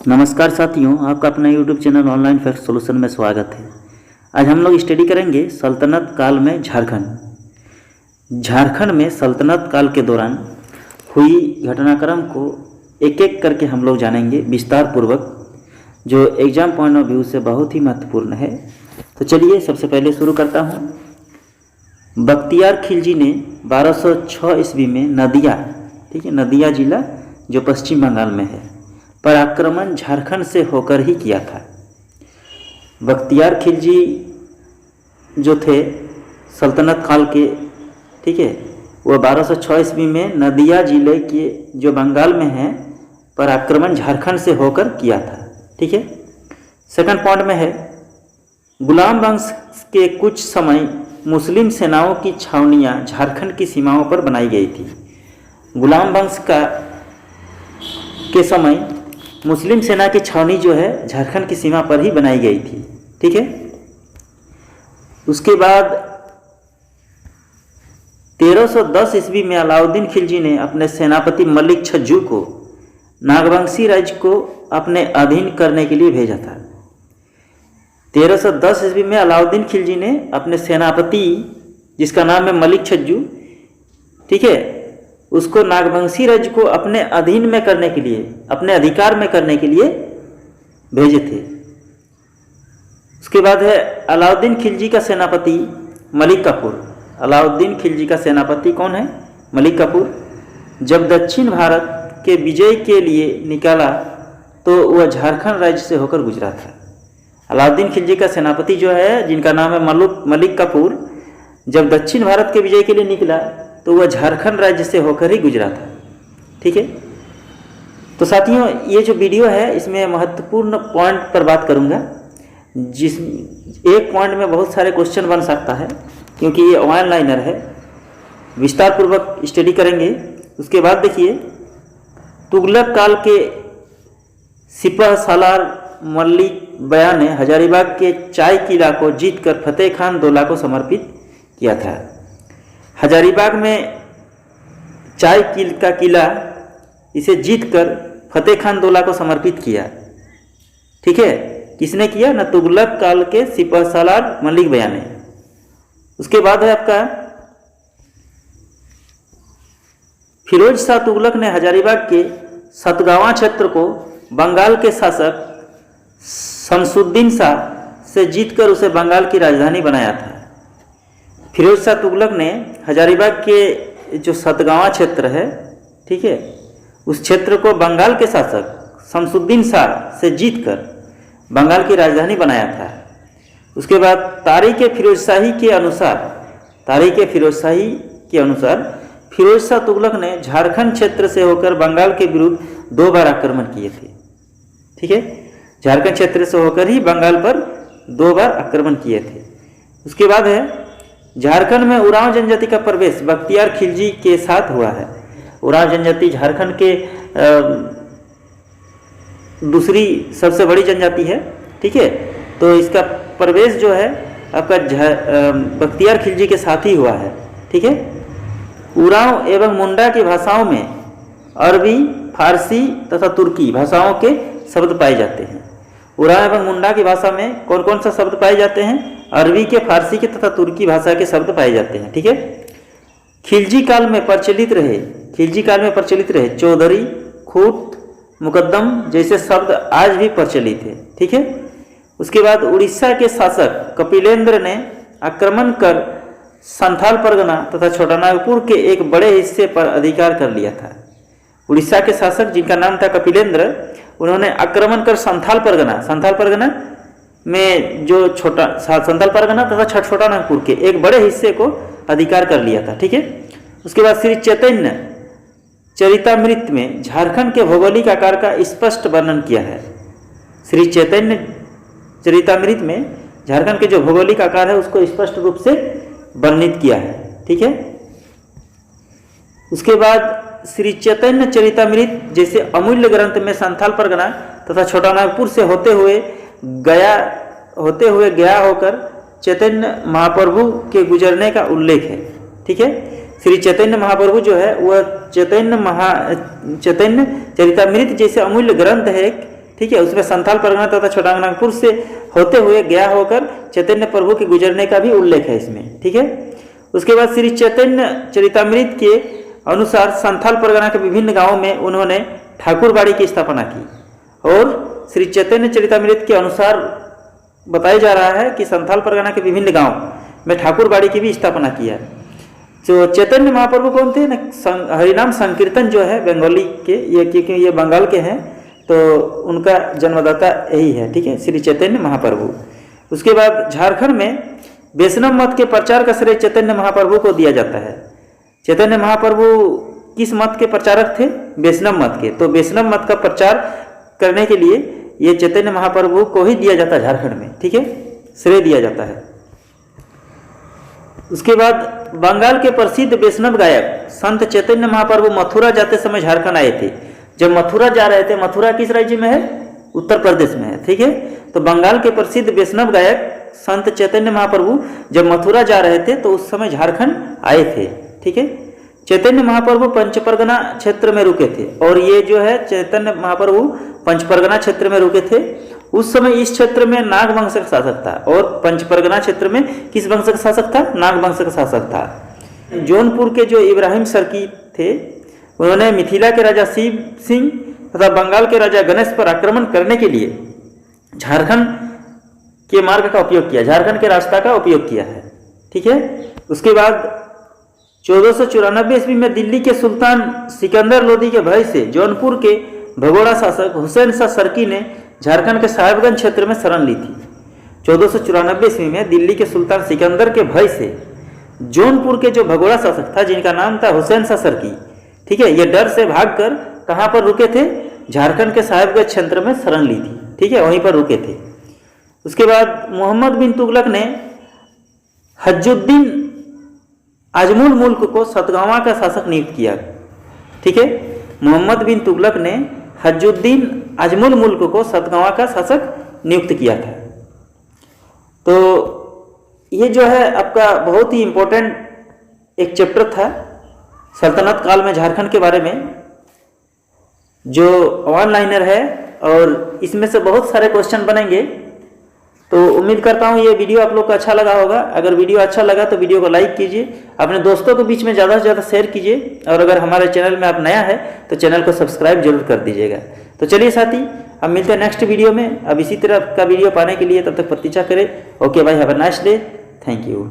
नमस्कार साथियों, आपका अपना YouTube channel online fact solution में स्वागत है। आज हम लोग स्टडी करेंगे सल्तनत काल में झारखंड में सल्तनत काल के दौरान हुई घटनाक्रम को एक एक करके हम लोग जानेंगे विस्तार पूर्वक, जो एग्जाम पॉइंट ऑफ व्यू से बहुत ही महत्वपूर्ण है। तो चलिए सबसे पहले शुरू करता हूँ। बख्तियार खिलजी ने 1206 ईस्वी में नदिया, ठीक है, नदिया जिला जो पश्चिम बंगाल में है, पर आक्रमण झारखंड से होकर ही किया था। बख्तियार खिलजी जो थे सल्तनत काल के, ठीक है, वह 1206 ईस्वी में नदिया जिले के जो बंगाल में है पर आक्रमण झारखंड से होकर किया था। ठीक है, सेकंड पॉइंट में है गुलाम वंश के कुछ समय मुस्लिम सेनाओं की छावनियां झारखंड की सीमाओं पर बनाई गई थी। गुलाम वंश के समय मुस्लिम सेना की छावनी जो है झारखंड की सीमा पर ही बनाई गई थी। ठीक है, उसके बाद 1310 ईस्वी में अलाउद्दीन खिलजी ने अपने सेनापति मलिक छज्जू को नागवंशी राज्य को अपने अधीन करने के लिए भेजा था। 1310 ईस्वी में अलाउद्दीन खिलजी ने अपने सेनापति, जिसका नाम है मलिक छज्जू, ठीक है, उसको नागवंशी राज्य को अपने अधीन में करने के लिए, अपने अधिकार में करने के लिए भेजे थे। उसके बाद है अलाउद्दीन खिलजी का सेनापति मलिक काफूर। अलाउद्दीन खिलजी का सेनापति कौन है? मलिक काफूर। जब दक्षिण भारत के विजय के लिए निकाला तो वह झारखंड राज्य से होकर गुजरा था। अलाउद्दीन खिलजी का सेनापति जो है, जिनका नाम है मलिक काफूर, जब दक्षिण भारत के विजय के लिए निकला तो वह झारखंड राज्य से होकर ही गुजरा था। ठीक है, तो साथियों ये जो वीडियो है इसमें महत्वपूर्ण पॉइंट पर बात करूंगा, जिस एक पॉइंट में बहुत सारे क्वेश्चन बन सकता है, क्योंकि ये वन लाइनर है। विस्तार पूर्वक स्टडी करेंगे। उसके बाद देखिए, तुगलक काल के सिपह सालार मलिक बया ने हजारीबाग के चाय किला को जीतकर फतेह खान दोला को समर्पित किया था। हजारीबाग में चाय का किला इसे जीतकर फतेह खान दोला को समर्पित किया। ठीक है, किसने किया ना? तुगलक काल के सिपह सालार मलिक बया ने। उसके बाद है आपका फिरोज शाह तुगलक ने हजारीबाग के सतगावा क्षेत्र को बंगाल के शासक शमसुद्दीन शाह से जीतकर उसे बंगाल की राजधानी बनाया था। फिरोज शाह तुगलक ने हजारीबाग के जो सतगावा क्षेत्र है, ठीक है, उस क्षेत्र को बंगाल के शासक शमसुद्दीन शाह से जीतकर बंगाल की राजधानी बनाया था। उसके बाद तारीख फिरोज शाही के अनुसार फिरोज शाह तुगलक ने झारखंड क्षेत्र से होकर बंगाल के विरुद्ध 2 बार आक्रमण किए थे। ठीक है, झारखंड क्षेत्र से होकर ही बंगाल पर 2 बार आक्रमण किए थे। उसके बाद है झारखंड में उरांव जनजाति का प्रवेश बख्तियार खिलजी के साथ हुआ है। उरांव जनजाति झारखंड के दूसरी सबसे बड़ी जनजाति है। ठीक है, तो इसका प्रवेश जो है आपका बख्तियार खिलजी के साथ ही हुआ है। ठीक है, उरांव एवं मुंडा की भाषाओं में अरबी, फारसी तथा तुर्की भाषाओं के शब्द पाए जाते हैं। उरांव एवं मुंडा की भाषा में कौन कौन सा शब्द पाए जाते हैं? अरबी के, फारसी के तथा तुर्की भाषा के शब्द पाए जाते हैं। ठीक है, खिलजी काल में प्रचलित रहे चौधरी, खूट, मुकद्दम जैसे शब्द आज भी प्रचलित है। ठीक है, उसके बाद उड़ीसा के शासक कपिलेंद्र ने आक्रमण कर संथाल परगना तथा छोटानागपुर के एक बड़े हिस्से पर अधिकार कर लिया था। उड़ीसा के शासक, जिनका नाम था कपिलेंद्र, उन्होंने आक्रमण कर संथाल परगना में जो संथाल परगना तथा छोटानागपुर के एक बड़े हिस्से को अधिकार कर लिया था। ठीक है, उसके बाद श्री चैतन्य चरितामृत में झारखंड के भौगोलिक आकार का स्पष्ट वर्णन किया है। श्री चैतन्य चरितामृत में झारखंड के जो भौगोलिक आकार है उसको स्पष्ट रूप से वर्णित किया है। ठीक है, उसके बाद श्री चैतन्य चरितामृत जैसे अमूल्य ग्रंथ में संथाल परगना तथा छोटानागपुर से होते हुए गया होकर चैतन्य महाप्रभु के गुजरने का उल्लेख है। ठीक है, श्री चैतन्य महाप्रभु जो है वह चैतन्य चरितामृत जैसे अमूल्य ग्रंथ है ठीक है, उसमें संथाल परगना तथा छोटानागपुर से होते हुए गया होकर चैतन्य प्रभु के गुजरने का भी उल्लेख है इसमें। ठीक है, उसके बाद श्री चैतन्य चरितामृत के अनुसार संथाल परगना के विभिन्न गांवों में उन्होंने ठाकुरबाड़ी की स्थापना की, और श्री चैतन्य चरितामृत के अनुसार बताया जा रहा है कि संथाल परगना के विभिन्न गांव में ठाकुरबाड़ी की भी स्थापना किया। जो चैतन्य महाप्रभु कौन थे ना, हरिनाम संकीर्तन जो है बंगाली के, ये क्योंकि ये बंगाल के हैं तो उनका जन्मदाता यही है। ठीक है, श्री चैतन्य महाप्रभु। उसके बाद झारखंड में वैष्णव मत के प्रचार का श्रेय चैतन्य महाप्रभु को दिया जाता है। चैतन्य महाप्रभु किस मत के प्रचारक थे? वैष्णव मत के। तो वैष्णव मत का प्रचार करने के लिए ये चैतन्य महाप्रभु को ही दिया जाता है झारखंड में। ठीक है, श्रेय दिया जाता है। उसके बाद बंगाल के प्रसिद्ध वैष्णव गायक संत चैतन्य महाप्रभु मथुरा जाते समय झारखंड आए थे। जब मथुरा जा रहे थे, मथुरा किस राज्य में है? उत्तर प्रदेश में है। ठीक है, तो बंगाल के प्रसिद्ध वैष्णव गायक संत चैतन्य महाप्रभु जब मथुरा जा रहे थे तो उस समय झारखंड आए थे। ठीक है, चैतन्य महाप्रभु पंचपरगना क्षेत्र में रुके थे, और ये जो है चैतन्य महाप्रभु पंचपरगना क्षेत्र में रुके थे। उस समय इस क्षेत्र में नाग वंश का शासक था, और पंचपरगना क्षेत्र में किस वंश का शासक था? नाग वंश का शासक था। जौनपुर के जो इब्राहिम सरकी थे, उन्होंने मिथिला के राजा शिव सिंह तथा बंगाल के राजा गणेश पर आक्रमण करने के लिए झारखंड के मार्ग का उपयोग किया, झारखंड के रास्ता का उपयोग किया है। ठीक है, उसके बाद 1494 ईस्वी में दिल्ली के सुल्तान सिकंदर लोदी के भय से जौनपुर के भगोड़ा शासक हुसैन शाह सरकी ने झारखंड के साहेबगंज क्षेत्र में शरण ली थी। 1494 ईस्वी में दिल्ली के सुल्तान सिकंदर के भय से जौनपुर के जो भगोड़ा शासक था, जिनका नाम था हुसैन शाह सरकी, ठीक है, ये डर से भागकर कहाँ पर रुके थे? झारखंड के साहेबगंज क्षेत्र में शरण ली थी। ठीक है, वहीं पर रुके थे। उसके बाद मोहम्मद बिन तुगलक ने हज्जुद्दीन अजमुल मुल्क को सतगावा का शासक नियुक्त किया। ठीक है, मोहम्मद बिन तुगलक ने हज्जुद्दीन अजमुल मुल्क को सतगावा का शासक नियुक्त किया था। तो ये जो है आपका बहुत ही इम्पोर्टेंट एक चैप्टर था सल्तनत काल में झारखंड के बारे में, जो वन लाइनर है, और इसमें से बहुत सारे क्वेश्चन बनेंगे। तो उम्मीद करता हूँ ये वीडियो आप लोग को अच्छा लगा होगा। अगर वीडियो अच्छा लगा तो वीडियो को लाइक कीजिए, अपने दोस्तों के बीच में ज़्यादा से ज़्यादा शेयर कीजिए, और अगर हमारे चैनल में आप नया है तो चैनल को सब्सक्राइब जरूर कर दीजिएगा। तो चलिए साथी, अब मिलते हैं नेक्स्ट वीडियो में। अब इसी तरह का वीडियो पाने के लिए तब तक प्रतीक्षा करें। ओके भाई, have a nice day, thank you.